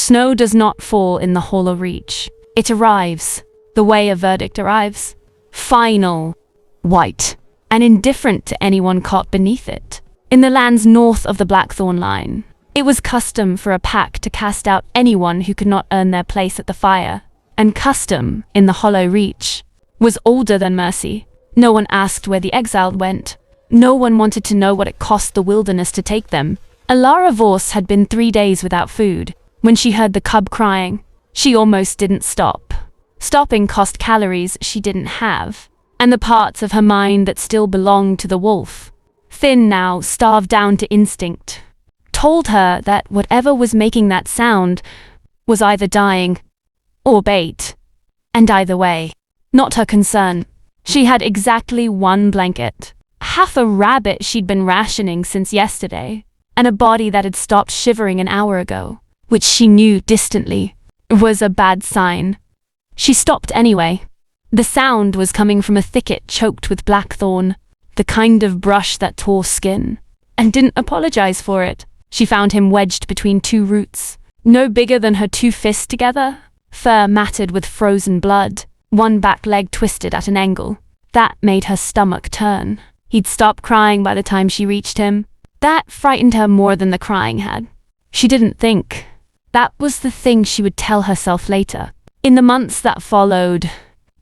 Snow does not fall in the hollow reach. It arrives, the way a verdict arrives. Final, white, and indifferent to anyone caught beneath it. In the lands north of the Blackthorn line, it was custom for a pack to cast out anyone who could not earn their place at the fire. And custom, in the hollow reach, was older than mercy. No one asked where the exiled went. No one wanted to know what it cost the wilderness to take them. Alara Vos had been 3 days without food. When she heard the cub crying, she almost didn't stop. Stopping cost calories she didn't have, and the parts of her mind that still belonged to the wolf, thin now, starved down to instinct, told her that whatever was making that sound was either dying or bait. And either way, not her concern. She had exactly 1 blanket, half a rabbit she'd been rationing since yesterday, and a body that had stopped shivering an hour ago, which she knew distantly was a bad sign. She stopped anyway. The sound was coming from a thicket choked with blackthorn, the kind of brush that tore skin, and didn't apologize for it. She found him wedged between 2 roots, no bigger than her 2 fists together, fur matted with frozen blood, 1 back leg twisted at an angle. That made her stomach turn. He'd stopped crying by the time she reached him. That frightened her more than the crying had. She didn't think. That was the thing she would tell herself later. In the months that followed,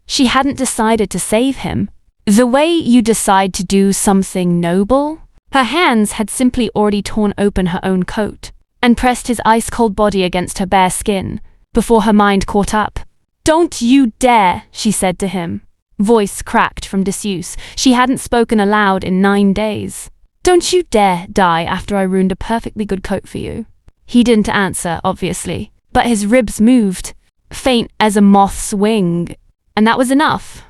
she hadn't decided to save him. The way you decide to do something noble? Her hands had simply already torn open her own coat and pressed his ice-cold body against her bare skin before her mind caught up. "Don't you dare," she said to him, voice cracked from disuse. She hadn't spoken aloud in 9 days. "Don't you dare die after I ruined a perfectly good coat for you." He didn't answer, obviously, but his ribs moved, faint as a moth's wing, and that was enough.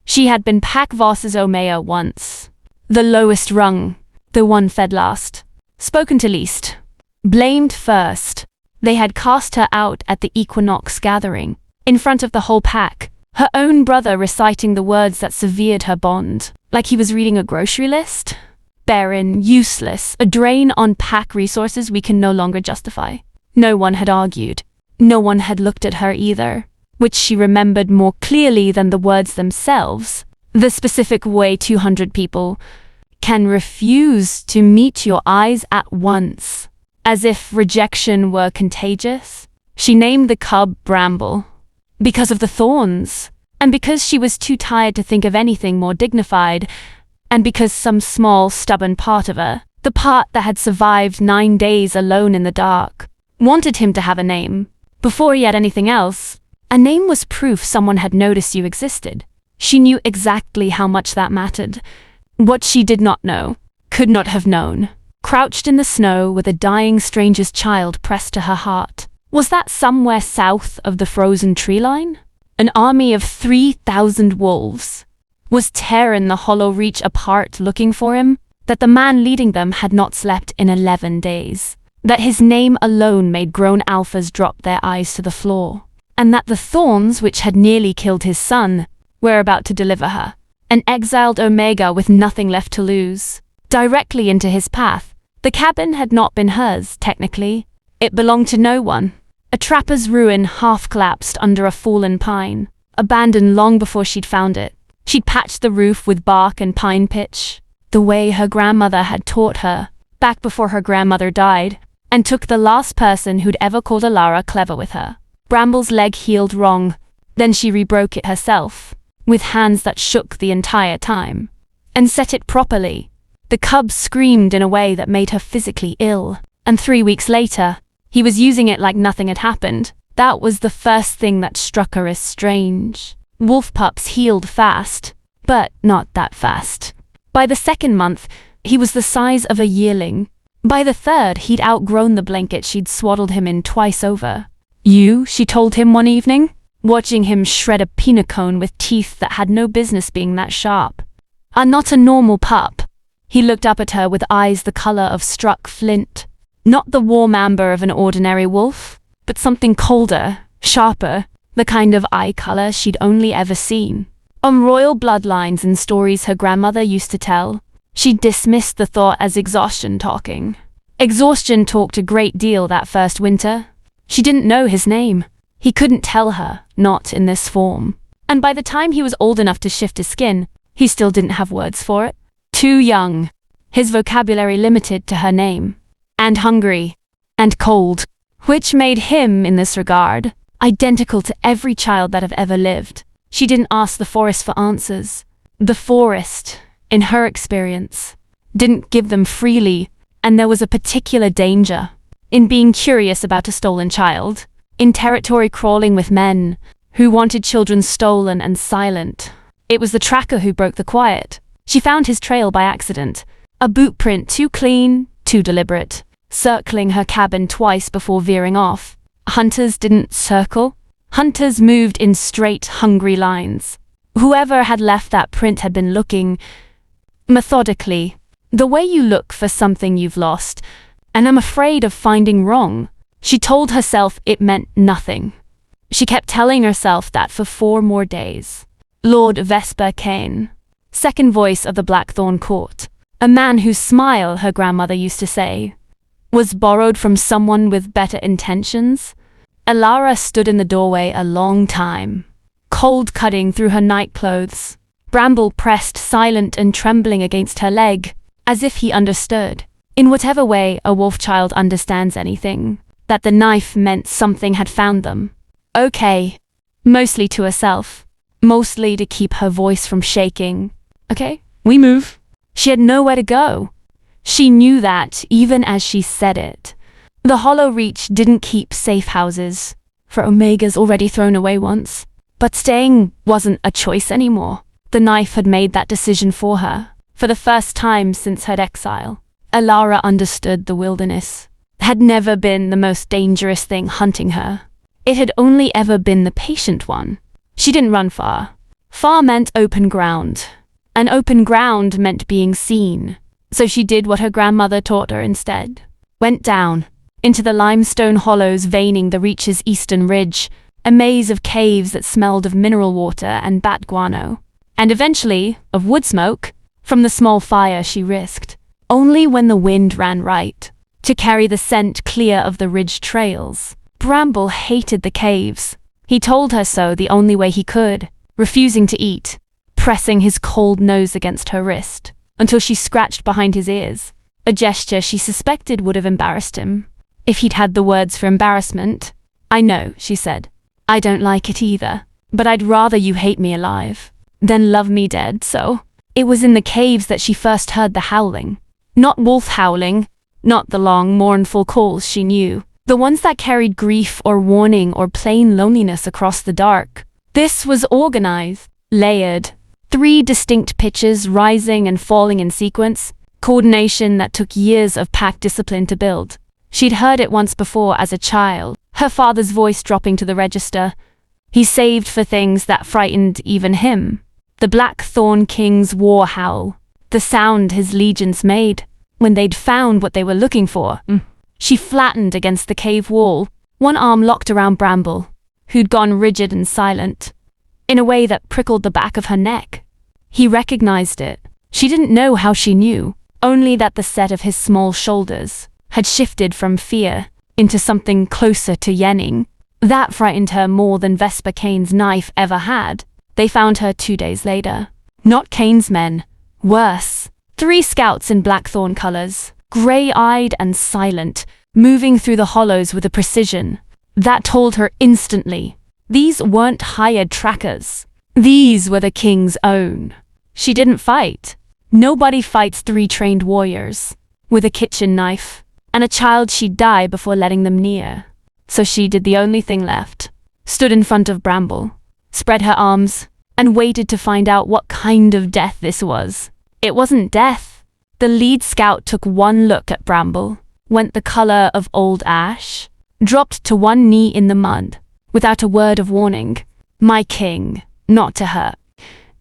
She had been Pack Voss's Omea once. The lowest rung, the one fed last, spoken to least, blamed first. They had cast her out at the equinox gathering, in front of the whole pack, her own brother reciting the words that severed her bond, like he was reading a grocery list. Barren, useless, a drain on pack resources we can no longer justify. No one had argued. No one had looked at her either, which she remembered more clearly than the words themselves. The specific way 200 people can refuse to meet your eyes at once, as if rejection were contagious. She named the cub Bramble, because of the thorns, and because she was too tired to think of anything more dignified, and because some small, stubborn part of her, the part that had survived 9 days alone in the dark, wanted him to have a name. Before he had anything else, a name was proof someone had noticed you existed. She knew exactly how much that mattered. What she did not know, could not have known, crouched in the snow with a dying stranger's child pressed to her heart. Was that somewhere south of the frozen tree line? An army of 3,000 wolves. Was tearing the hollow reach apart looking for him? That the man leading them had not slept in 11 days? That his name alone made grown alphas drop their eyes to the floor? And that the thorns, which had nearly killed his son, were about to deliver her, an exiled Omega with nothing left to lose, directly into his path? The cabin had not been hers, technically. It belonged to no one. A trapper's ruin half-collapsed under a fallen pine, abandoned long before she'd found it. She'd patched the roof with bark and pine pitch, the way her grandmother had taught her, back before her grandmother died, and took the last person who'd ever called Alara clever with her. Bramble's leg healed wrong, then she rebroke it herself, with hands that shook the entire time, and set it properly. The cub screamed in a way that made her physically ill, and 3 weeks later, he was using it like nothing had happened. That was the first thing that struck her as strange. Wolf pups healed fast, but not that fast. By the 2nd month, he was the size of a yearling. By the 3rd, he'd outgrown the blanket she'd swaddled him in twice over. "You," she told him one evening, watching him shred a peanut cone with teeth that had no business being that sharp, "are not a normal pup." He looked up at her with eyes the color of struck flint. Not the warm amber of an ordinary wolf, but something colder, sharper, the kind of eye color she'd only ever seen on royal bloodlines and stories her grandmother used to tell. She dismissed the thought as exhaustion talking. Exhaustion talked a great deal that first winter. She didn't know his name. He couldn't tell her, not in this form. And by the time he was old enough to shift his skin, he still didn't have words for it. Too young. His vocabulary limited to her name. And hungry. And cold. Which made him, in this regard, identical to every child that have ever lived. She didn't ask the forest for answers. The forest, in her experience, didn't give them freely, and there was a particular danger in being curious about a stolen child, in territory crawling with men who wanted children stolen and silent. It was the tracker who broke the quiet. She found his trail by accident, a boot print too clean, too deliberate, circling her cabin twice before veering off. Hunters didn't circle. Hunters moved in straight, hungry lines. Whoever had left that print had been looking methodically, the way you look for something you've lost, and I'm afraid of finding wrong. She told herself it meant nothing. She kept telling herself that for 4 more days. Lord Vesper Kane, second voice of the Blackthorn court, a man whose smile, her grandmother used to say, was borrowed from someone with better intentions. Alara stood in the doorway a long time, cold cutting through her nightclothes. Bramble pressed silent and trembling against her leg, as if he understood, in whatever way a wolf child understands anything, that the knife meant something had found them. Okay, mostly to herself, mostly to keep her voice from shaking. Okay, we move. She had nowhere to go. She knew that, even as she said it. The Hollow Reach didn't keep safe houses, for Omega's already thrown away once. But staying wasn't a choice anymore. The knife had made that decision for her. For the first time since her exile, Alara understood the wilderness had never been the most dangerous thing hunting her. It had only ever been the patient one. She didn't run far. Far meant open ground. And open ground meant being seen. So she did what her grandmother taught her instead. Went down, into the limestone hollows veining the Reach's eastern ridge, a maze of caves that smelled of mineral water and bat guano. And eventually, of wood smoke, from the small fire she risked, only when the wind ran right, to carry the scent clear of the ridge trails. Bramble hated the caves. He told her so the only way he could, refusing to eat, pressing his cold nose against her wrist, until she scratched behind his ears, a gesture she suspected would have embarrassed him, if he'd had the words for embarrassment. I know, she said. I don't like it either, but I'd rather you hate me alive than love me dead, so. It was in the caves that she first heard the howling. Not wolf howling, not the long, mournful calls she knew, the ones that carried grief or warning or plain loneliness across the dark. This was organized, layered, 3 distinct pitches rising and falling in sequence, coordination that took years of pack discipline to build. She'd heard it once before as a child, her father's voice dropping to the register. He saved for things that frightened even him. The Blackthorn King's war howl, the sound his legions made when they'd found what they were looking for. She flattened against the cave wall, one arm locked around Bramble, who'd gone rigid and silent, in a way that prickled the back of her neck. He recognized it. She didn't know how she knew, only that the set of his small shoulders had shifted from fear into something closer to yearning. That frightened her more than Vesper Kane's knife ever had. They found her 2 days later. Not Kane's men. Worse. 3 scouts in Blackthorn colors, gray-eyed and silent, moving through the hollows with a precision that told her instantly. These weren't hired trackers. These were the king's own. She didn't fight. Nobody fights 3 trained warriors with a kitchen knife, and a child she'd die before letting them near. So she did the only thing left. Stood in front of Bramble, spread her arms, and waited to find out what kind of death this was. It wasn't death. The lead scout took one look at Bramble, went the color of old ash, dropped to one knee in the mud, without a word of warning. My king, not to her.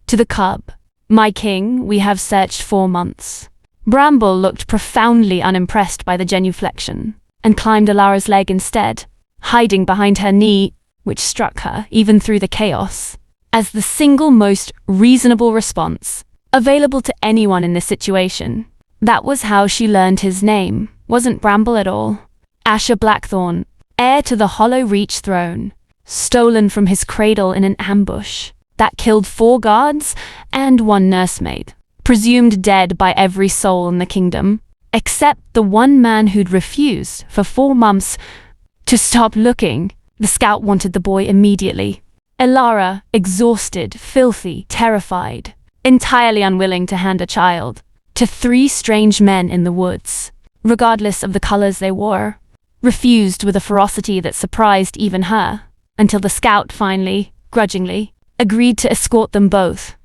To the cub. My king, we have searched 4 months. Bramble looked profoundly unimpressed by the genuflection, and climbed Alara's leg instead, hiding behind her knee, which struck her, even through the chaos, as the single most reasonable response available to anyone in this situation. That was how she learned his name. Wasn't Bramble at all. Asher Blackthorn. heir to the Hollow Reach throne, stolen from his cradle in an ambush that killed 4 guards and 1 nursemaid, presumed dead by every soul in the kingdom, except the one man who'd refused for 4 months to stop looking. The scout wanted the boy immediately. Elara, exhausted, filthy, terrified, entirely unwilling to hand a child to 3 strange men in the woods, regardless of the colors they wore, refused with a ferocity that surprised even her, until the scout finally, grudgingly, agreed to escort them both.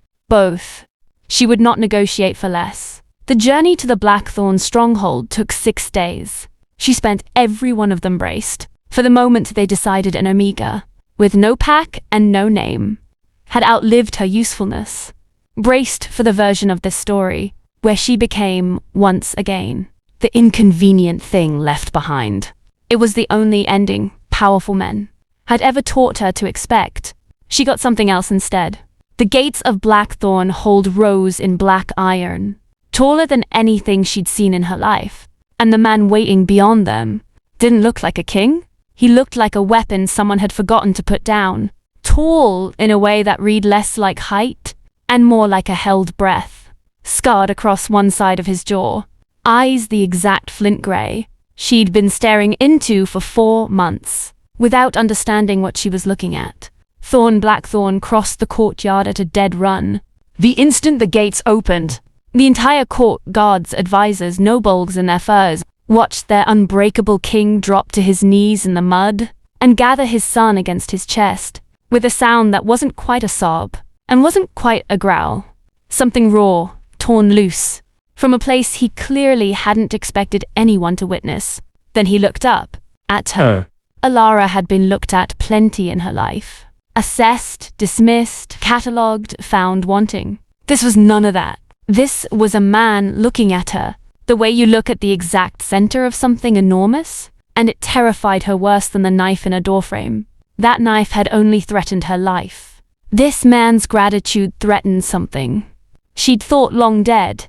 She would not negotiate for less. The journey to the Blackthorn stronghold took 6 days. She spent every one of them braced for the moment they decided an Omega, with no pack and no name, had outlived her usefulness. Braced for the version of this story where she became, once again, the inconvenient thing left behind. It was the only ending powerful men had ever taught her to expect. She got something else instead. The gates of Blackthorn hold rose in black iron, taller than anything she'd seen in her life, and the man waiting beyond them didn't look like a king. He looked like a weapon someone had forgotten to put down, tall in a way that read less like height and more like a held breath, scarred across one side of his jaw, eyes the exact flint grey she'd been staring into for 4 months, without understanding what she was looking at. Blackthorn crossed the courtyard at a dead run. The instant the gates opened, the entire court, guards, advisors, nobles in their furs, watched their unbreakable king drop to his knees in the mud and gather his son against his chest, with a sound that wasn't quite a sob and wasn't quite a growl. Something raw, torn loose, from a place he clearly hadn't expected anyone to witness. Then he looked up at her. Elara had been looked at plenty in her life. Assessed, dismissed, catalogued, found wanting. This was none of that. This was a man looking at her, the way you look at the exact center of something enormous, and it terrified her worse than the knife in a doorframe. That knife had only threatened her life. This man's gratitude threatened something she'd thought long dead.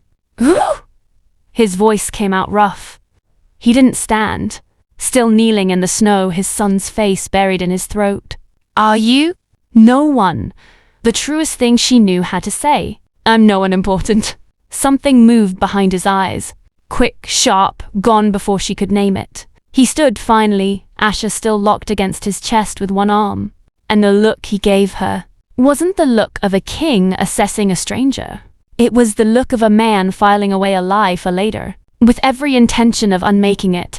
His voice came out rough. He didn't stand, still kneeling in the snow, his son's face buried in his throat. Are you? No one. The truest thing she knew how to say. I'm no one important. Something moved behind his eyes. Quick, sharp, gone before she could name it. He stood finally, Asher still locked against his chest with one arm. And the look he gave her wasn't the look of a king assessing a stranger. It was the look of a man filing away a lie for later, with every intention of unmaking it.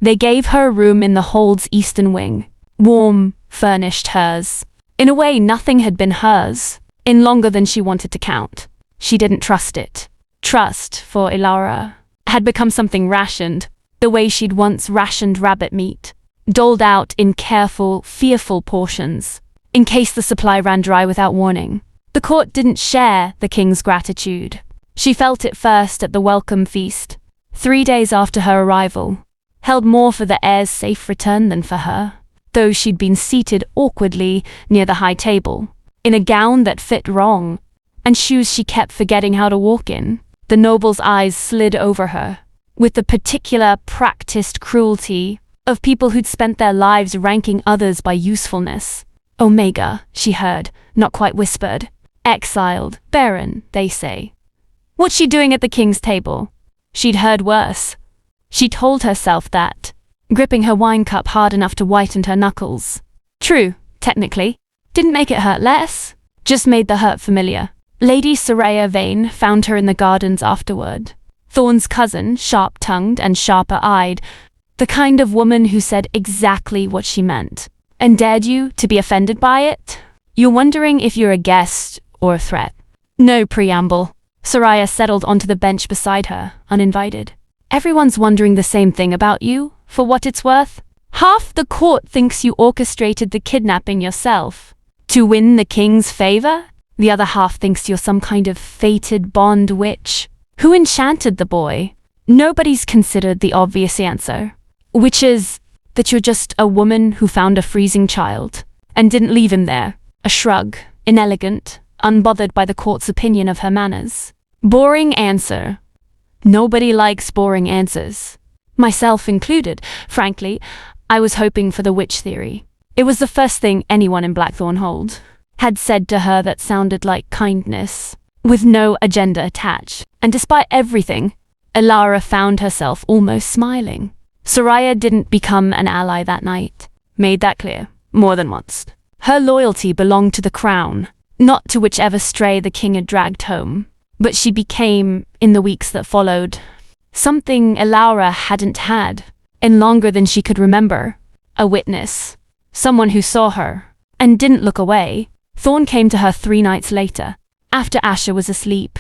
They gave her a room in the hold's eastern wing. Warm, furnished, hers. In a way, nothing had been hers, in longer than she wanted to count. She didn't trust it. Trust, for Elara, had become something rationed, the way she'd once rationed rabbit meat, doled out in careful, fearful portions, in case the supply ran dry without warning. The court didn't share the king's gratitude. She felt it first at the welcome feast, 3 days after her arrival, held more for the heir's safe return than for her, though she'd been seated awkwardly near the high table, in a gown that fit wrong, and shoes she kept forgetting how to walk in. The noble's eyes slid over her, with the particular practiced cruelty of people who'd spent their lives ranking others by usefulness. Omega, she heard, not quite whispered. Exiled, barren, they say. What's she doing at the king's table? She'd heard worse. She told herself that, gripping her wine cup hard enough to whiten her knuckles. True, technically. Didn't make it hurt less. Just made the hurt familiar. Lady Soraya Vane found her in the gardens afterward. Thorn's cousin, sharp-tongued and sharper-eyed, the kind of woman who said exactly what she meant, and dared you to be offended by it. You're wondering if you're a guest or a threat. No preamble. Soraya settled onto the bench beside her, uninvited. Everyone's wondering the same thing about you, for what it's worth. Half the court thinks you orchestrated the kidnapping yourself to win the king's favor. The other half thinks you're some kind of fated bond witch who enchanted the boy. Nobody's considered the obvious answer, which is that you're just a woman who found a freezing child and didn't leave him there. A shrug, inelegant, unbothered by the court's opinion of her manners. Boring answer. Nobody likes boring answers. Myself included. Frankly, I was hoping for the witch theory. It was the first thing anyone in Blackthornhold had said to her that sounded like kindness, with no agenda attached. And despite everything, Elara found herself almost smiling. Soraya didn't become an ally that night. Made that clear, more than once. Her loyalty belonged to the crown, not to whichever stray the king had dragged home. But she became, in the weeks that followed, something Elara hadn't had, in longer than she could remember. A witness. Someone who saw her, and didn't look away. Thorn came to her 3 nights later, after Asher was asleep.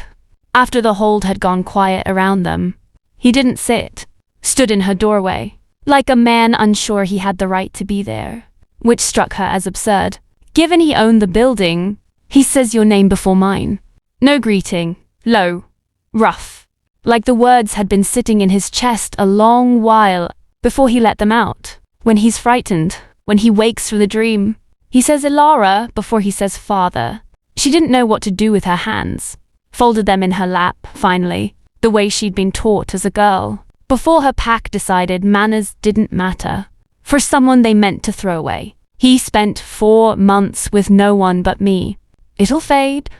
After the hold had gone quiet around them. He didn't sit, stood in her doorway, like a man unsure he had the right to be there, which struck her as absurd. Given he owned the building, he says your name before mine. No greeting, low, rough, like the words had been sitting in his chest a long while before he let them out. When he's frightened, when he wakes from the dream, he says Elara before he says father. She didn't know what to do with her hands. Folded them in her lap, finally, the way she'd been taught as a girl, before her pack decided manners didn't matter. For someone they meant to throw away. He spent 4 months with no one but me. It'll fade,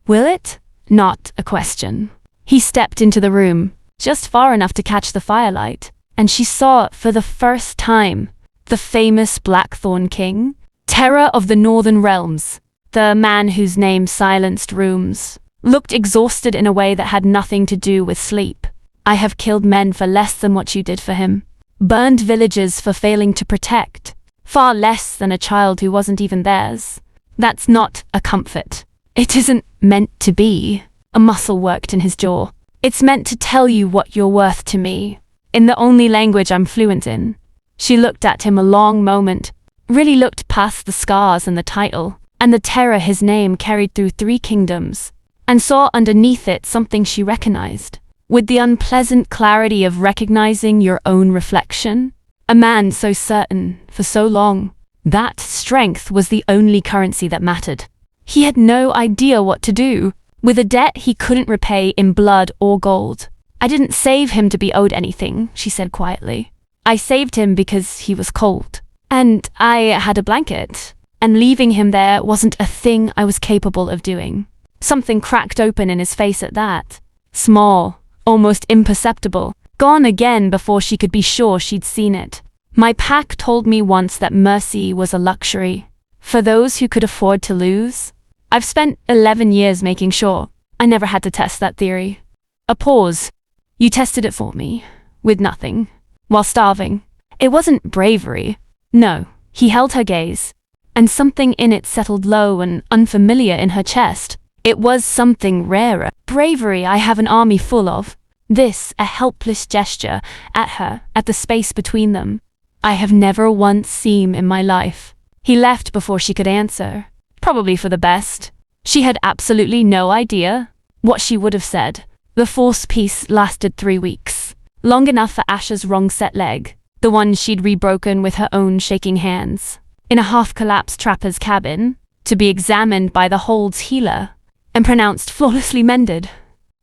will it? Not a question. He stepped into the room, just far enough to catch the firelight, and she saw for the first time the famous Blackthorn King, terror of the Northern Realms, the man whose name silenced rooms. Looked exhausted in a way that had nothing to do with sleep. I have killed men for less than what you did for him. Burned villages for failing to protect. Far less than a child who wasn't even theirs. That's not a comfort. It isn't meant to be. A muscle worked in his jaw. It's meant to tell you what you're worth to me, in the only language I'm fluent in. She looked at him a long moment, really looked past the scars and the title, and the terror his name carried through 3 kingdoms. And saw underneath it something she recognized, with the unpleasant clarity of recognizing your own reflection. A man so certain, for so long, that strength was the only currency that mattered. He had no idea what to do, with a debt he couldn't repay in blood or gold. I didn't save him to be owed anything, she said quietly. I saved him because he was cold. And I had a blanket, and leaving him there wasn't a thing I was capable of doing. Something cracked open in his face at that. Small, almost imperceptible, gone again before she could be sure she'd seen it. My pack told me once that mercy was a luxury, for those who could afford to lose. I've spent 11 years making sure. I never had to test that theory. A pause. You tested it for me, with nothing, while starving. It wasn't bravery. No, he held her gaze, and something in it settled low and unfamiliar in her chest. It was something rarer. Bravery I have an army full of. This, a helpless gesture at her, at the space between them. I have never once seen in my life. He left before she could answer. Probably for the best. She had absolutely no idea what she would have said. The force piece lasted 3 weeks. Long enough for Asher's wrong set leg, the one she'd rebroken with her own shaking hands, in a half-collapsed trapper's cabin, to be examined by the hold's healer, and pronounced flawlessly mended.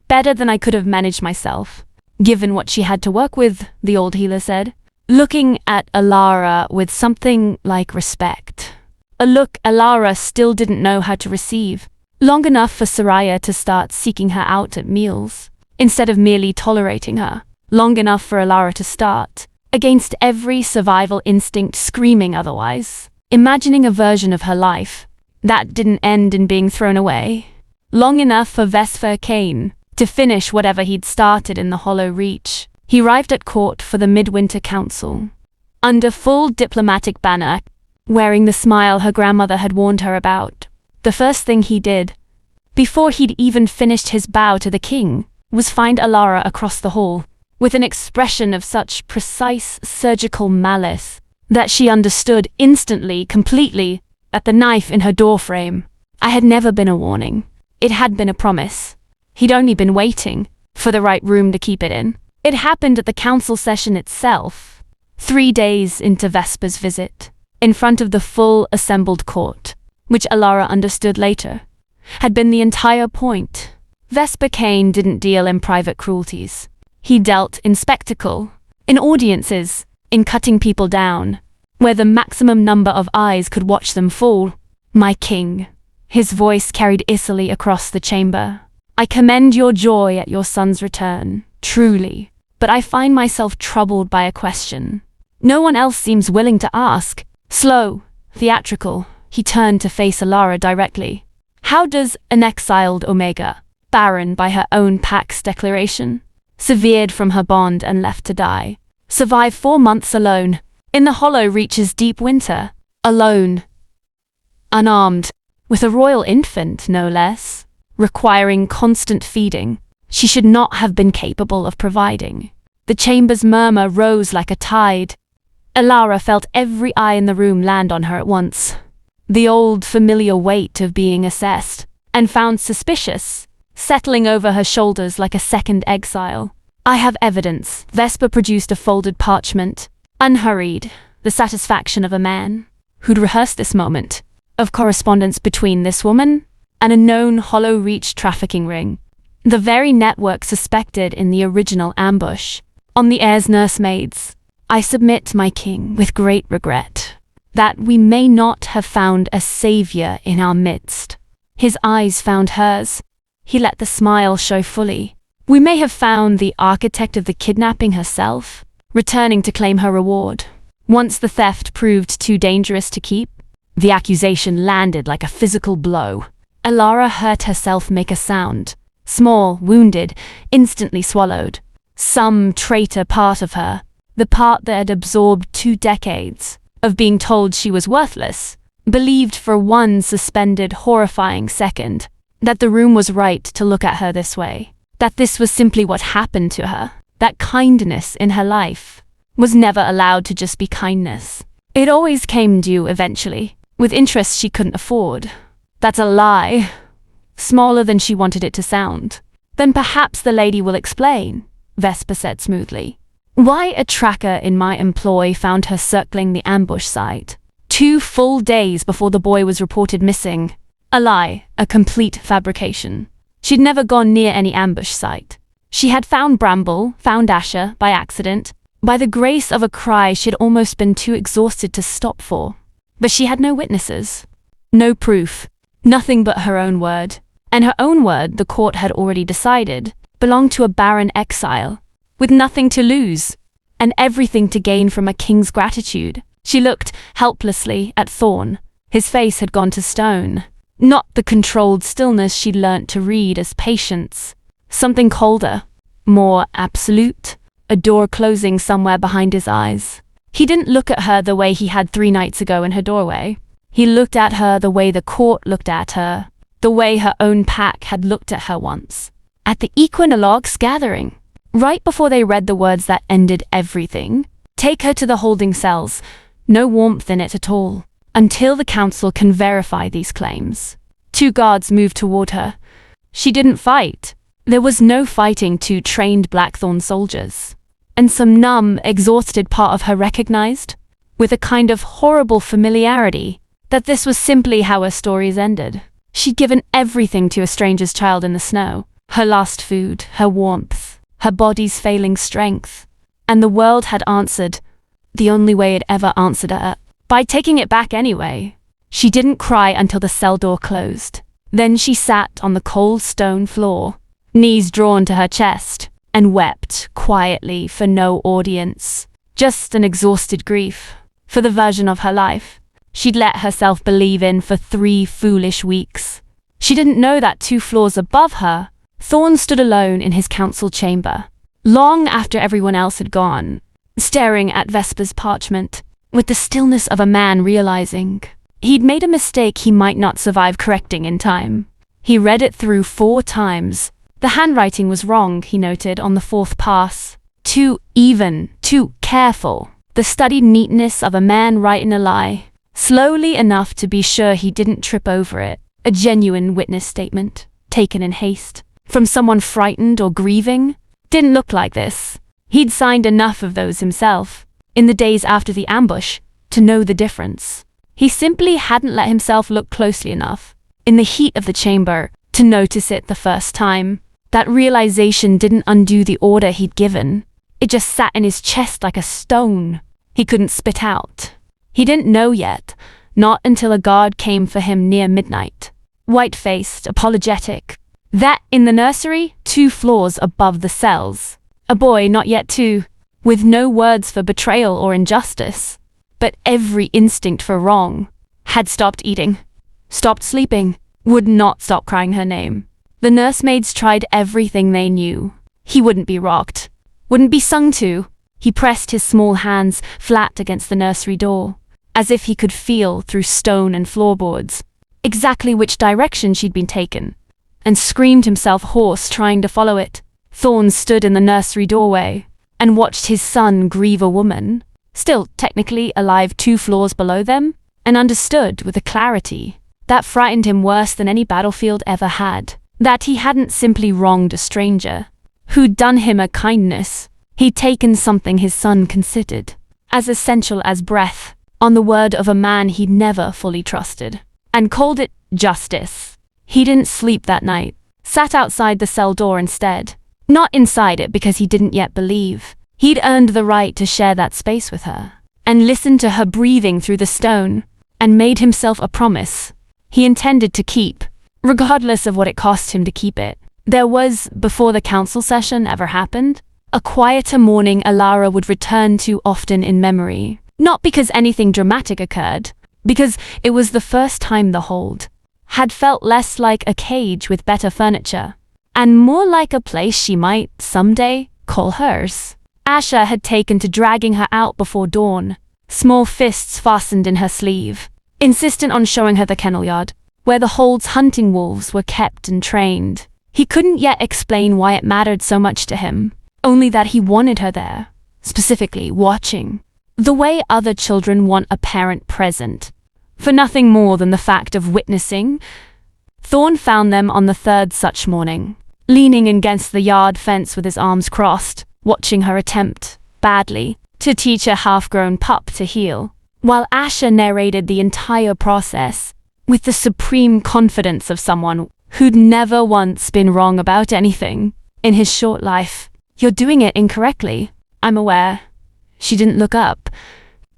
Better than I could have managed myself, given what she had to work with, the old healer said, looking at Elara with something like respect. A look Elara still didn't know how to receive, long enough for Soraya to start seeking her out at meals, instead of merely tolerating her, long enough for Elara to start, against every survival instinct screaming otherwise, imagining a version of her life that didn't end in being thrown away. Long enough for Vesper Kane to finish whatever he'd started in the Hollow Reach. He arrived at court for the Midwinter Council, under full diplomatic banner, wearing the smile her grandmother had warned her about. The first thing he did, before he'd even finished his bow to the king, was find Elara across the hall, with an expression of such precise surgical malice that she understood instantly, completely, at the knife in her doorframe. I had never been a warning. It had been a promise. He'd only been waiting for the right room to keep it in. It happened at the council session itself, 3 days into Vesper's visit, in front of the full assembled court, which Elara understood later, had been the entire point. Vesper Kane didn't deal in private cruelties. He dealt in spectacle, in audiences, in cutting people down, where the maximum number of eyes could watch them fall. My king, his voice carried easily across the chamber. I commend your joy at your son's return, truly, but I find myself troubled by a question. No one else seems willing to ask. Slow, theatrical, he turned to face Alara directly. How does an exiled Omega, barren by her own pack's declaration, severed from her bond and left to die, survive 4 months alone, in the hollow reaches deep winter, alone, unarmed, with a royal infant, no less, requiring constant feeding, she should not have been capable of providing. The chamber's murmur rose like a tide. Alara felt every eye in the room land on her at once. The old familiar weight of being assessed, and found suspicious, settling over her shoulders like a second exile. I have evidence. Vesper produced a folded parchment, unhurried, the satisfaction of a man who'd rehearsed this moment, of correspondence between this woman and a known Hollow Reach trafficking ring. The very network suspected in the original ambush on the heir's nursemaids. I submit, my king, with great regret, that we may not have found a savior in our midst. His eyes found hers. He let the smile show fully. We may have found the architect of the kidnapping herself, returning to claim her reward. Once the theft proved too dangerous to keep, the accusation landed like a physical blow. Alara heard herself make a sound, small, wounded, instantly swallowed. Some traitor part of her, the part that had absorbed 2 decades of being told she was worthless, believed for one suspended, horrifying second that the room was right to look at her this way, that this was simply what happened to her, that kindness in her life was never allowed to just be kindness. It always came due eventually, with interest she couldn't afford. That's a lie, smaller than she wanted it to sound. Then perhaps the lady will explain, Vesper said smoothly. Why a tracker in my employ found her circling the ambush site 2 full days before the boy was reported missing. A lie, a complete fabrication. She'd never gone near any ambush site. She had found Bramble, found Asher, by accident, by the grace of a cry she'd almost been too exhausted to stop for. But she had no witnesses. No proof. Nothing but her own word. And her own word, the court had already decided, belonged to a barren exile, with nothing to lose, and everything to gain from a king's gratitude. She looked helplessly at Thorn. His face had gone to stone. Not the controlled stillness she'd learnt to read as patience. Something colder, more absolute, a door closing somewhere behind his eyes. He didn't look at her the way he had 3 nights ago in her doorway. He looked at her the way the court looked at her, the way her own pack had looked at her once. At the Equinologues gathering, right before they read the words that ended everything. Take her to the holding cells. No warmth in it at all, until the council can verify these claims. 2 guards moved toward her. She didn't fight. There was no fighting 2 trained Blackthorn soldiers. And some numb, exhausted part of her recognized, with a kind of horrible familiarity, that this was simply how her stories ended. She'd given everything to a stranger's child in the snow. Her last food, her warmth, her body's failing strength. And the world had answered, the only way it ever answered her, by taking it back anyway. She didn't cry until the cell door closed. Then she sat on the cold stone floor, knees drawn to her chest, and wept quietly for no audience. Just an exhausted grief for the version of her life she'd let herself believe in for 3 foolish weeks. She didn't know that 2 floors above her, Thorn stood alone in his council chamber, long after everyone else had gone, staring at Vesper's parchment, with the stillness of a man realizing he'd made a mistake he might not survive correcting in time. He read it through 4 times. The handwriting was wrong, he noted, on the 4th pass. Too even, too careful. The studied neatness of a man writing a lie, slowly enough to be sure he didn't trip over it. A genuine witness statement, taken in haste, from someone frightened or grieving. Didn't look like this. He'd signed enough of those himself, in the days after the ambush, to know the difference. He simply hadn't let himself look closely enough, in the heat of the chamber, to notice it the first time. That realization didn't undo the order he'd given. It just sat in his chest like a stone he couldn't spit out. He didn't know yet, not until a guard came for him near midnight. White-faced, apologetic. That in the nursery, 2 floors above the cells. A boy, not yet 2, with no words for betrayal or injustice, but every instinct for wrong, had stopped eating, stopped sleeping, would not stop crying her name. The nursemaids tried everything they knew. He wouldn't be rocked, wouldn't be sung to. He pressed his small hands flat against the nursery door, as if he could feel through stone and floorboards exactly which direction she'd been taken, and screamed himself hoarse trying to follow it. Thorn stood in the nursery doorway and watched his son grieve a woman, still technically alive 2 floors below them, and understood with a clarity that frightened him worse than any battlefield ever had, that he hadn't simply wronged a stranger who'd done him a kindness. He'd taken something his son considered as essential as breath, on the word of a man he'd never fully trusted, and called it justice. He didn't sleep that night, sat outside the cell door instead. Not inside it because he didn't yet believe he'd earned the right to share that space with her, and listened to her breathing through the stone, and made himself a promise he intended to keep, regardless of what it cost him to keep it. There was, before the council session ever happened, a quieter morning Alara would return to often in memory, not because anything dramatic occurred, because it was the first time the hold had felt less like a cage with better furniture, and more like a place she might, someday, call hers. Asha had taken to dragging her out before dawn, small fists fastened in her sleeve, insistent on showing her the kennel yard, where the hold's hunting wolves were kept and trained. He couldn't yet explain why it mattered so much to him, only that he wanted her there, specifically watching, the way other children want a parent present, for nothing more than the fact of witnessing. Thorn found them on the 3rd such morning, leaning against the yard fence with his arms crossed, watching her attempt, badly, to teach a half-grown pup to heel, while Asha narrated the entire process with the supreme confidence of someone who'd never once been wrong about anything in his short life. "You're doing it incorrectly. I'm aware." She didn't look up.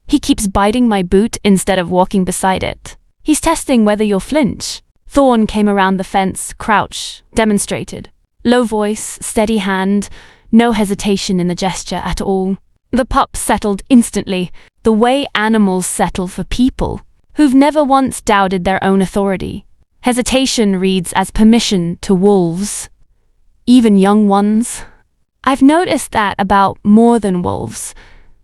"He keeps biting my boot instead of walking beside it. He's testing whether you'll flinch." Thorn came around the fence, crouch, demonstrated. Low voice, steady hand, no hesitation in the gesture at all. The pup settled instantly, the way animals settle for people who've never once doubted their own authority. Hesitation reads as permission to wolves, even young ones. I've noticed that about more than wolves.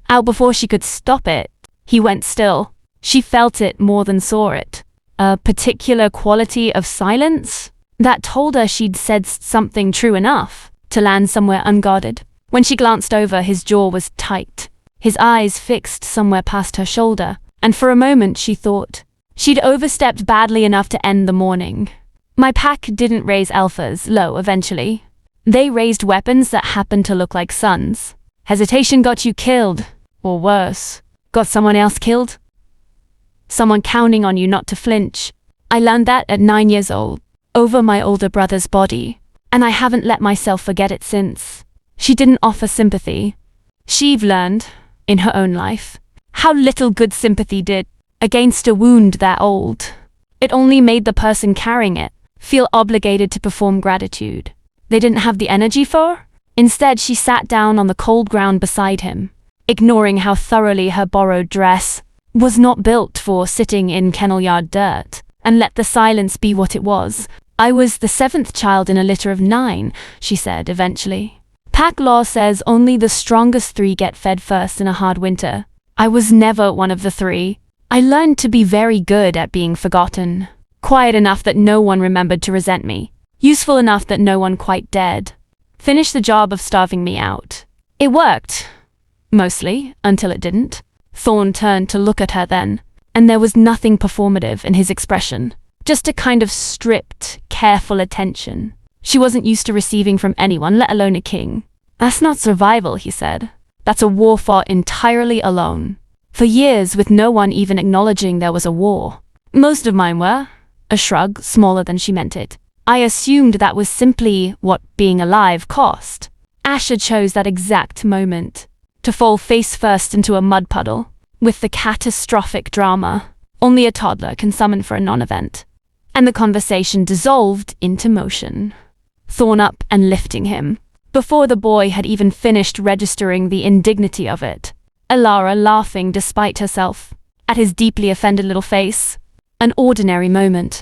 Out before she could stop it, he went still. She felt it more than saw it. A particular quality of silence that told her she'd said something true enough to land somewhere unguarded. When she glanced over, his jaw was tight, his eyes fixed somewhere past her shoulder, and for a moment she thought she'd overstepped badly enough to end the morning. My pack didn't raise alphas low eventually. They raised weapons that happened to look like suns. Hesitation got you killed, or worse, got someone else killed. Someone counting on you not to flinch. I learned that at 9 years old, over my older brother's body, and I haven't let myself forget it since. She didn't offer sympathy. She've learned, in her own life, how little good sympathy did against a wound that old. It only made the person carrying it feel obligated to perform gratitude they didn't have the energy for. Instead, she sat down on the cold ground beside him, ignoring how thoroughly her borrowed dress was not built for sitting in kennel yard dirt, and let the silence be what it was. "I was the 7th child in a litter of 9, she said eventually. "Pack law says only the strongest 3 get fed first in a hard winter. I was never one of the 3. I learned to be very good at being forgotten. Quiet enough that no one remembered to resent me. Useful enough that no one quite dared finish the job of starving me out. It worked. Mostly, until it didn't." Thorn turned to look at her then, and there was nothing performative in his expression. Just a kind of stripped, careful attention she wasn't used to receiving from anyone, let alone a king. "That's not survival," he said. "That's a war fought entirely alone. For years with no one even acknowledging there was a war. Most of mine were." A shrug, smaller than she meant it. "I assumed that was simply what being alive cost." Asha chose that exact moment to fall face first into a mud puddle. with the catastrophic drama only a toddler can summon for a non-event. And the conversation dissolved into motion. Thorn up and lifting him, before the boy had even finished registering the indignity of it. Alara laughing despite herself, at his deeply offended little face. An ordinary moment.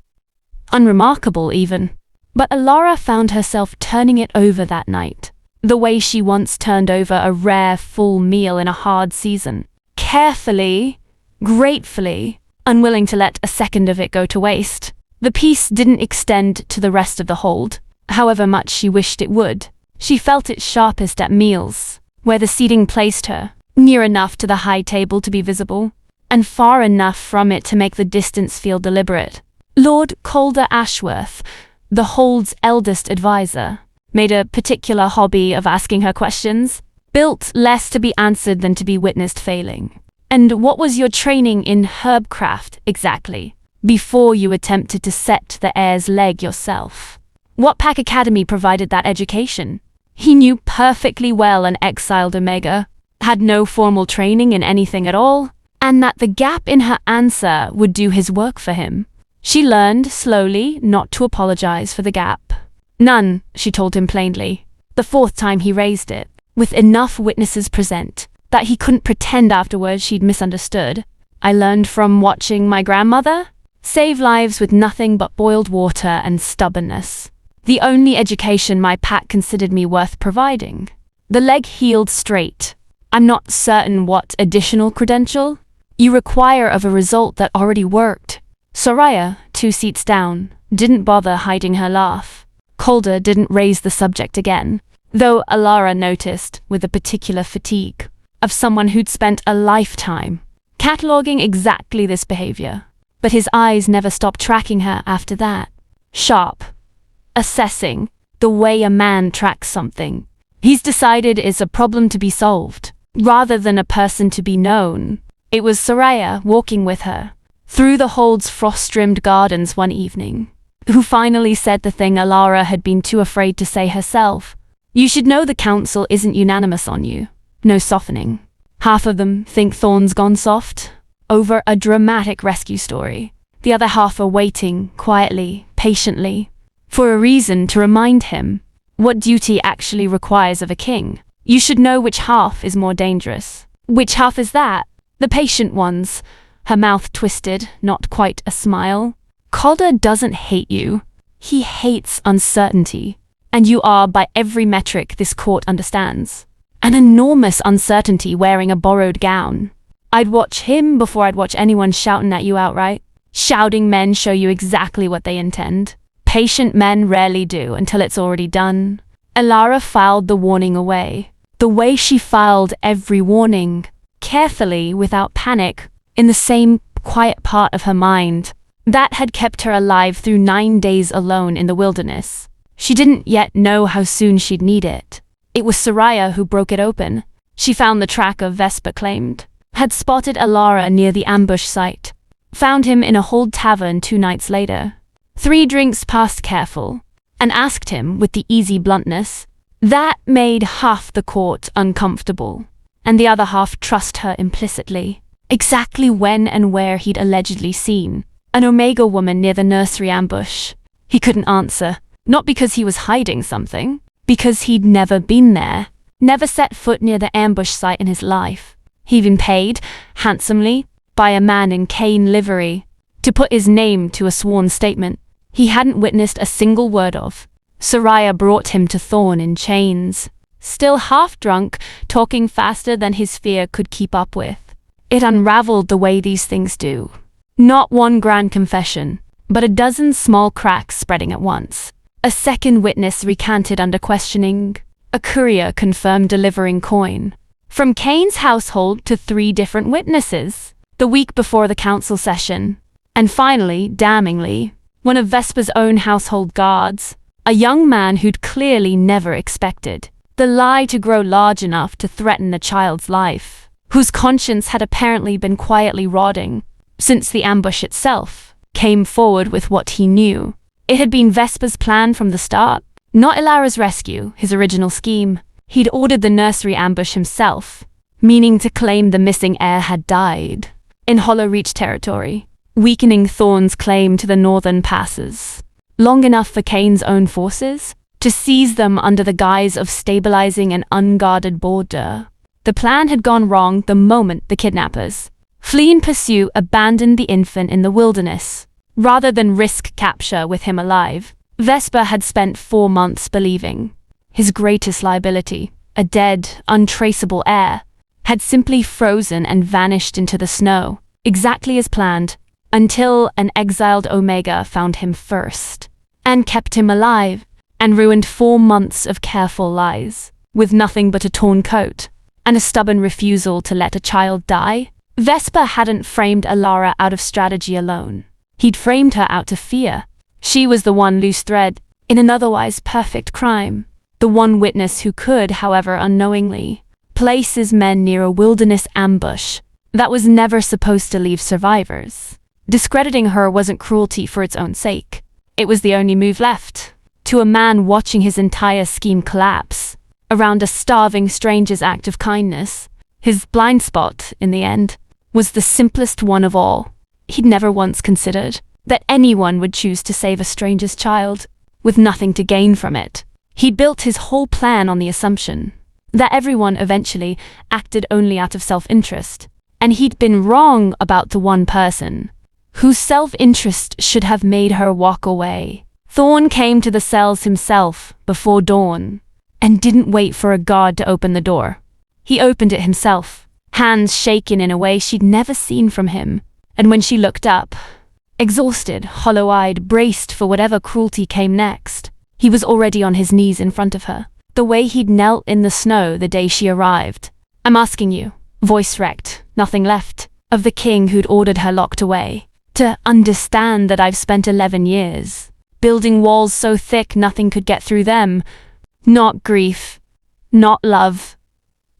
Unremarkable even. But Alara found herself turning it over that night, the way she once turned over a rare full meal in a hard season. Carefully, gratefully, unwilling to let a second of it go to waste. The peace didn't extend to the rest of the hold, however much she wished it would. She felt it sharpest at meals, where the seating placed her, near enough to the high table to be visible, and far enough from it to make the distance feel deliberate. Lord Calder Ashworth, the hold's eldest advisor, made a particular hobby of asking her questions, built less to be answered than to be witnessed failing. And what was your training in herbcraft, exactly, before you attempted to set the heir's leg yourself? What Pack Academy provided that education? He knew perfectly well an exiled Omega had no formal training in anything at all, and that the gap in her answer would do his work for him. She learned, slowly, not to apologize for the gap. None, she told him plainly, the fourth time he raised it, with enough witnesses present, that he couldn't pretend afterwards she'd misunderstood. I learned from watching my grandmother save lives with nothing but boiled water and stubbornness. The only education my pack considered me worth providing. The leg healed straight. I'm not certain what additional credential you require of a result that already worked. Soraya, 2 seats down, didn't bother hiding her laugh. Calder didn't raise the subject again, though Alara noticed, with a particular fatigue, of someone who'd spent a lifetime cataloging exactly this behavior. But his eyes never stopped tracking her after that. Sharp. Assessing the way a man tracks something he's decided is a problem to be solved, rather than a person to be known. It was Soraya walking with her through the hold's frost-rimmed gardens one evening, who finally said the thing Alara had been too afraid to say herself. You should know the council isn't unanimous on you. No softening. Half of them think Thorn's gone soft over a dramatic rescue story. The other half are waiting, quietly, patiently, for a reason to remind him what duty actually requires of a king. You should know which half is more dangerous. Which half is that? The patient ones. Her mouth twisted, not quite a smile. Calder doesn't hate you. He hates uncertainty. And you are, by every metric this court understands, an enormous uncertainty wearing a borrowed gown. I'd watch him before I'd watch anyone shouting at you outright. Shouting men show you exactly what they intend. Patient men rarely do until it's already done. Alara filed the warning away, the way she filed every warning, carefully, without panic, in the same quiet part of her mind that had kept her alive through 9 days alone in the wilderness. She didn't yet know how soon she'd need it. It was Soraya who broke it open. She found the tracker Vesper claimed, had spotted Alara near the ambush site, found him in a hold tavern 2 nights later. 3 drinks past careful, and asked him with the easy bluntness that made half the court uncomfortable, and the other half trust her implicitly, exactly when and where he'd allegedly seen an Omega woman near the nursery ambush. He couldn't answer, not because he was hiding something, because he'd never been there, never set foot near the ambush site in his life. He'd been paid, handsomely, by a man in cane livery, to put his name to a sworn statement he hadn't witnessed a single word of. Soraya brought him to Thorn in chains, still half drunk, talking faster than his fear could keep up with. It unraveled the way these things do. Not one grand confession, but a dozen small cracks spreading at once. A second witness recanted under questioning. A courier confirmed delivering coin from Kane's household to 3 different witnesses the week before the council session. And finally, damningly, one of Vesper's own household guards, a young man who'd clearly never expected the lie to grow large enough to threaten a child's life, whose conscience had apparently been quietly rotting since the ambush itself, came forward with what he knew. It had been Vesper's plan from the start, not Ilara's rescue, his original scheme. He'd ordered the nursery ambush himself, meaning to claim the missing heir had died. In Hollow Reach territory, weakening Thorn's claim to the northern passes, long enough for Kane's own forces to seize them under the guise of stabilizing an unguarded border. The plan had gone wrong the moment the kidnappers, flee in pursuit, abandoned the infant in the wilderness. Rather than risk capture with him alive, Vesper had spent 4 months believing his greatest liability, a dead, untraceable heir, had simply frozen and vanished into the snow, exactly as planned, until an exiled Omega found him first, and kept him alive, and ruined 4 months of careful lies, with nothing but a torn coat, and a stubborn refusal to let a child die. Vesper hadn't framed Alara out of strategy alone. He'd framed her out of fear. She was the one loose thread in an otherwise perfect crime, the one witness who could, however unknowingly, place his men near a wilderness ambush that was never supposed to leave survivors. Discrediting her wasn't cruelty for its own sake. It was the only move left. To a man watching his entire scheme collapse around a starving stranger's act of kindness, his blind spot, in the end, was the simplest one of all. He'd never once considered that anyone would choose to save a stranger's child with nothing to gain from it. He'd built his whole plan on the assumption that everyone eventually acted only out of self-interest, and he'd been wrong about the one person whose self-interest should have made her walk away. Thorn came to the cells himself before dawn, and didn't wait for a guard to open the door. He opened it himself, hands shaking in a way she'd never seen from him, and when she looked up, exhausted, hollow-eyed, braced for whatever cruelty came next, he was already on his knees in front of her, the way he'd knelt in the snow the day she arrived. "I'm asking you," voice wrecked, nothing left, of the king who'd ordered her locked away, "to understand that I've spent 11 years building walls so thick nothing could get through them. Not grief, not love,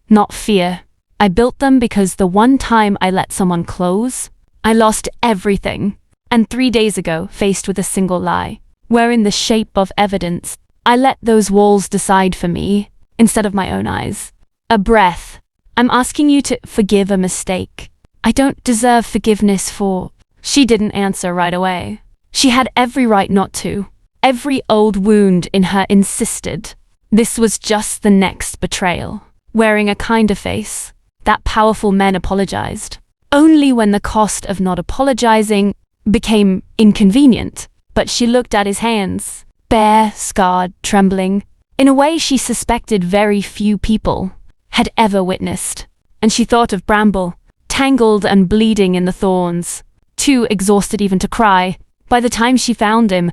not fear. I built them because the one time I let someone close, I lost everything. And 3 days ago, faced with a single lie, wherein the shape of evidence, I let those walls decide for me, instead of my own eyes. A breath. I'm asking you to forgive a mistake. I don't deserve forgiveness for..." She didn't answer right away. She had every right not to. Every old wound in her insisted this was just the next betrayal. Wearing a kinder face, that powerful man apologized. Only when the cost of not apologizing became inconvenient. But she looked at his hands, bare, scarred, trembling, in a way she suspected very few people had ever witnessed. And she thought of Bramble, tangled and bleeding in the thorns, too exhausted even to cry. By the time she found him,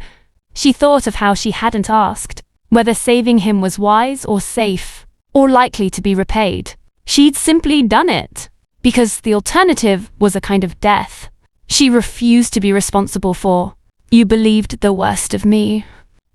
she thought of how she hadn't asked whether saving him was wise or safe, or likely to be repaid. She'd simply done it, because the alternative was a kind of death she refused to be responsible for. "You believed the worst of me."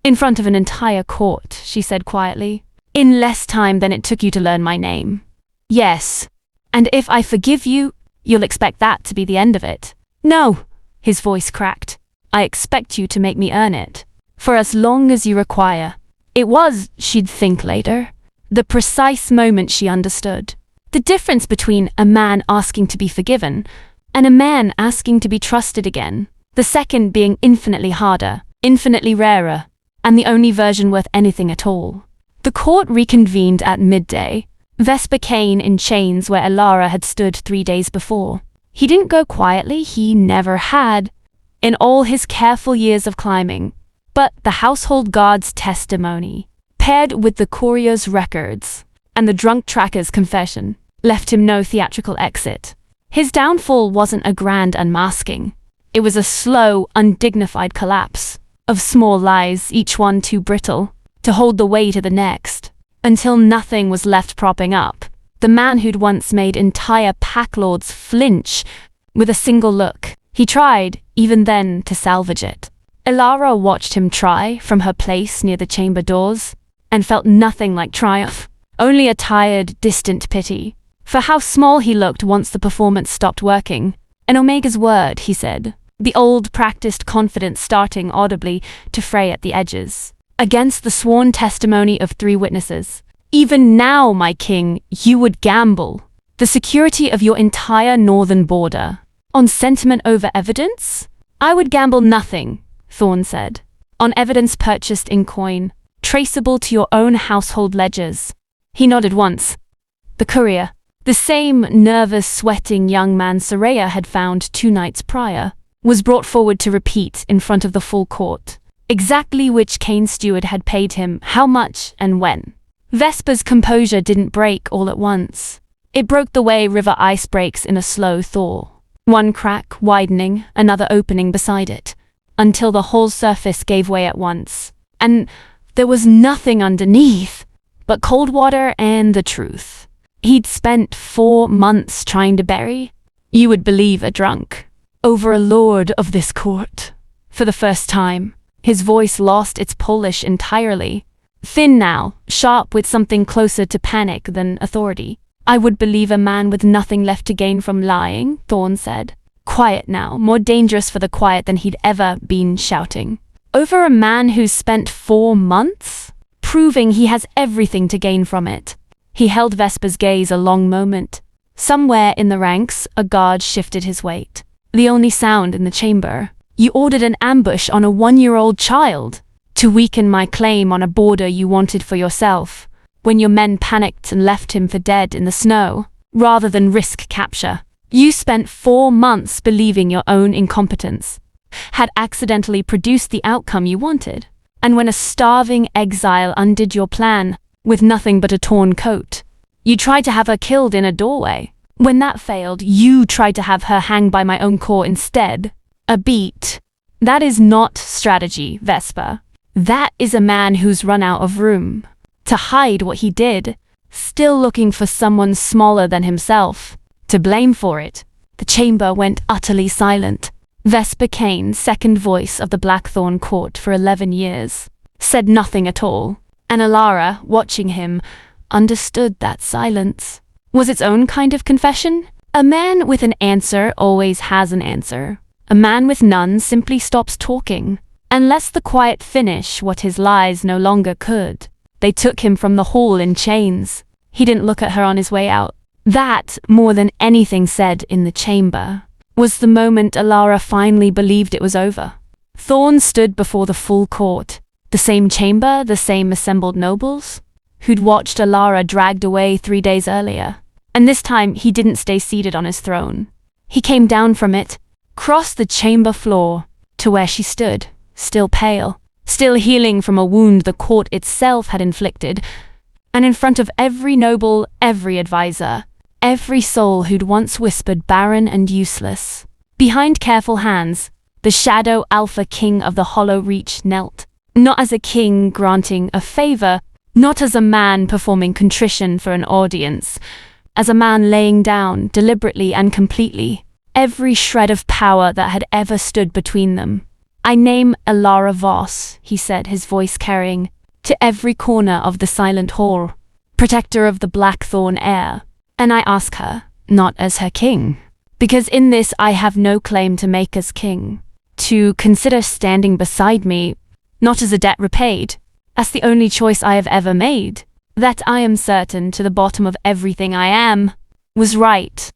In front of an entire court, she said quietly, "in less time than it took you to learn my name. Yes, and if I forgive you, you'll expect that to be the end of it." "No," his voice cracked. "I expect you to make me earn it, for as long as you require." It was, she'd think later, the precise moment she understood the difference between a man asking to be forgiven and a man asking to be trusted again, the second being infinitely harder, infinitely rarer, and the only version worth anything at all. The court reconvened at midday, Vesper Kane in chains where Alara had stood 3 days before. He didn't go quietly, he never had, in all his careful years of climbing, but the household guard's testimony, paired with the courier's records and the drunk tracker's confession, left him no theatrical exit. His downfall wasn't a grand unmasking. It was a slow, undignified collapse of small lies, each one too brittle to hold the weight of the next, until nothing was left propping up the man who'd once made entire packlords flinch with a single look. He tried, even then, to salvage it. Alara watched him try from her place near the chamber doors, and felt nothing like triumph, only a tired, distant pity for how small he looked once the performance stopped working. "An Omega's word," he said, the old practiced confidence starting audibly to fray at the edges, "against the sworn testimony of 3 witnesses. Even now, my king, you would gamble The security of your entire northern border. On sentiment over evidence? I would gamble nothing, Thorn said. On evidence purchased in coin, traceable to your own household ledgers. He nodded once. The courier, the same nervous, sweating young man Soraya had found 2 nights prior, was brought forward to repeat in front of the full court exactly which Cain steward had paid him, how much, and when. Vesper's composure didn't break all at once. It broke the way river ice breaks in a slow thaw. One crack widening, another opening beside it, until the whole surface gave way at once. And there was nothing underneath but cold water and the truth. He'd spent 4 months trying to bury, you would believe a drunk, over a lord of this court. For the first time, his voice lost its Polish entirely. Thin now, sharp with something closer to panic than authority. I would believe a man with nothing left to gain from lying, Thorn said. Quiet now, more dangerous for the quiet than he'd ever been shouting. Over a man who's spent 4 months? Proving he has everything to gain from it. He held Vesper's gaze a long moment. Somewhere in the ranks, a guard shifted his weight. The only sound in the chamber. You ordered an ambush on a 1-year-old child to weaken my claim on a border you wanted for yourself, when your men panicked and left him for dead in the snow, rather than risk capture. You spent 4 months believing your own incompetence had accidentally produced the outcome you wanted. And when a starving exile undid your plan with nothing but a torn coat, you tried to have her killed in a doorway. When that failed, you tried to have her hang by my own core instead. A beat. That is not strategy, Vesper. That is a man who's run out of room to hide what he did, still looking for someone smaller than himself to blame for it. The chamber went utterly silent. Vesper Kane, second voice of the Blackthorn court for 11 years, said nothing at all, and Alara, watching him, understood that silence was its own kind of confession. A man with an answer always has an answer. A man with none simply stops talking, unless the quiet finish what his lies no longer could. They took him from the hall in chains. He didn't look at her on his way out. That, more than anything said in the chamber, was the moment Alara finally believed it was over. Thorn stood before the full court. The same chamber, the same assembled nobles, who'd watched Alara dragged away 3 days earlier. And this time he didn't stay seated on his throne. He came down from it, crossed the chamber floor, to where she stood, still pale, still healing from a wound the court itself had inflicted, and in front of every noble, every advisor, every soul who'd once whispered barren and useless. Behind careful hands, the shadow alpha king of the Hollow Reach knelt, not as a king granting a favor, not as a man performing contrition for an audience, as a man laying down, deliberately and completely, every shred of power that had ever stood between them. I name Alara Voss, he said, his voice carrying to every corner of the silent hall, protector of the Blackthorn heir. And I ask her, not as her king, because in this I have no claim to make as king, to consider standing beside me, not as a debt repaid, as the only choice I have ever made, that I am certain to the bottom of everything I am, was right.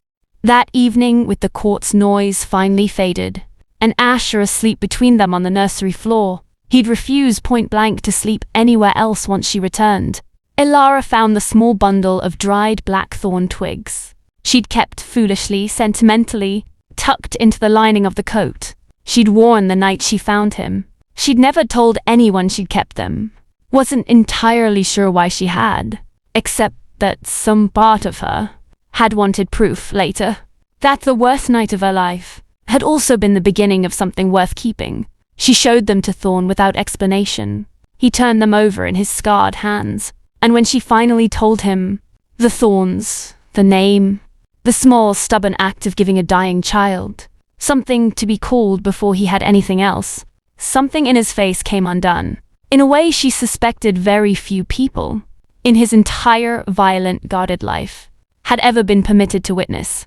That evening, with the court's noise finally faded, and Asher asleep between them on the nursery floor, he'd refuse point blank to sleep anywhere else once she returned. Alara found the small bundle of dried blackthorn twigs she'd kept foolishly, sentimentally, tucked into the lining of the coat she'd worn the night she found him. She'd never told anyone she'd kept them. Wasn't entirely sure why she had, except that some part of her had wanted proof later that the worst night of her life had also been the beginning of something worth keeping. She showed them to Thorn without explanation. He turned them over in his scarred hands, and when she finally told him the thorns, the name, the small stubborn act of giving a dying child something to be called before he had anything else, something in his face came undone. In a way she suspected very few people, in his entire violent, guarded life, had ever been permitted to witness.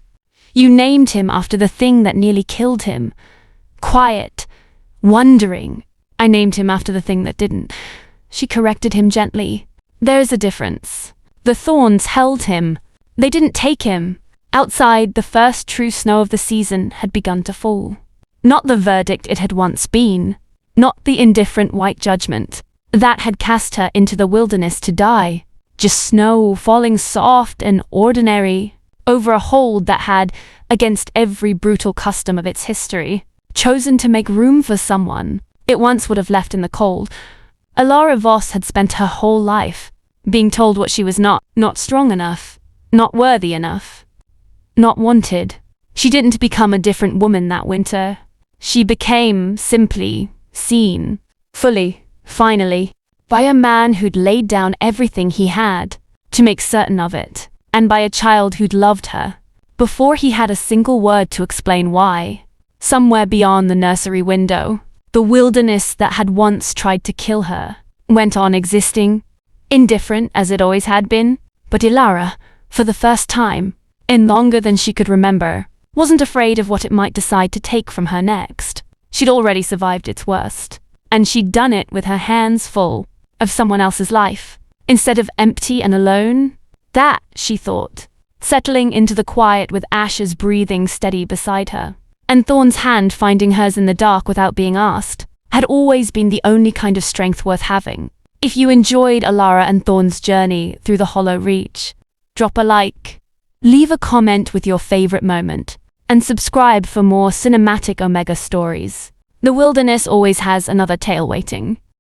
You named him after the thing that nearly killed him. Quiet, wondering. I named him after the thing that didn't. She corrected him gently. There's a difference. The thorns held him. They didn't take him. Outside, the first true snow of the season had begun to fall. Not the verdict it had once been, not the indifferent white judgment that had cast her into the wilderness to die, just snow falling soft and ordinary over a hold that had, against every brutal custom of its history, chosen to make room for someone it once would have left in the cold. Alara Voss had spent her whole life being told what she was not strong enough, not worthy enough, not wanted. She didn't become a different woman that winter. She became simply seen, fully, finally, by a man who'd laid down everything he had to make certain of it, and by a child who'd loved her before he had a single word to explain why. Somewhere beyond the nursery window, the wilderness that had once tried to kill her went on existing, indifferent as it always had been. But Alara, for the first time, in longer than she could remember, wasn't afraid of what it might decide to take from her next. She'd already survived its worst, and she'd done it with her hands full of someone else's life, instead of empty and alone. That, she thought, settling into the quiet with Ash's breathing steady beside her, and Thorn's hand finding hers in the dark without being asked, had always been the only kind of strength worth having. If you enjoyed Alara and Thorn's journey through the Hollow Reach, drop a like, leave a comment with your favorite moment, and subscribe for more cinematic Omega stories. The wilderness always has another tale waiting.